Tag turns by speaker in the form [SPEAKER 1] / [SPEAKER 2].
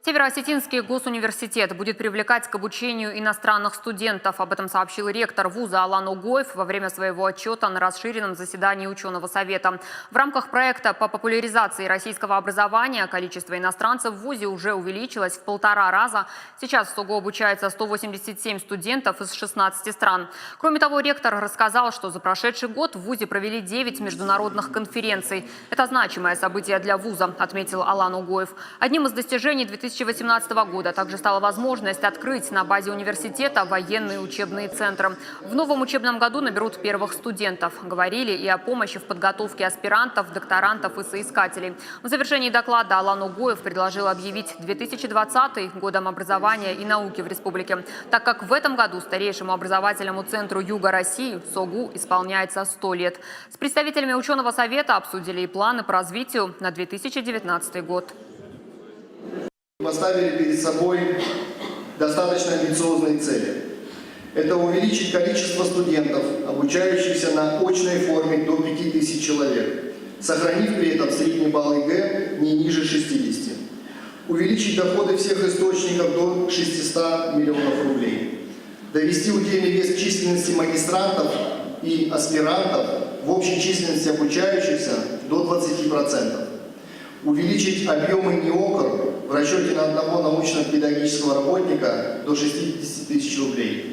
[SPEAKER 1] Северо-Осетинский госуниверситет будет привлекать к обучению иностранных студентов. Об этом сообщил ректор вуза Алан Угоев во время своего отчета на расширенном заседании ученого совета. В рамках проекта по популяризации российского образования количество иностранцев в вузе уже увеличилось в 1,5 раза. Сейчас в СОГО обучается 187 студентов из 16 стран. Кроме того, ректор рассказал, что за прошедший год в вузе провели 9 международных конференций. Это значимое событие для вуза, отметил Алан Угоев. Одним из достижений 2018 года также стала возможность открыть на базе университета военные учебные центры. В новом учебном году наберут первых студентов. Говорили и о помощи в подготовке аспирантов, докторантов и соискателей. В завершении доклада Алан Угоев предложил объявить 2020 годом образования и науки в республике, так как в этом году старейшему образовательному центру Юга России СОГУ исполняется 100 лет. С представителями ученого совета обсудили и планы по развитию на 2019 год.
[SPEAKER 2] Поставили перед собой достаточно амбициозные цели. Это увеличить количество студентов, обучающихся на очной форме до 5000 человек, сохранив при этом средний балл ЕГЭ не ниже 60. Увеличить доходы всех источников до 600 миллионов рублей. Довести удельный вес численности магистрантов и аспирантов в общей численности обучающихся до 20%. Увеличить объемы НИОКР в расчете на одного научно-педагогического работника до 60 тысяч рублей.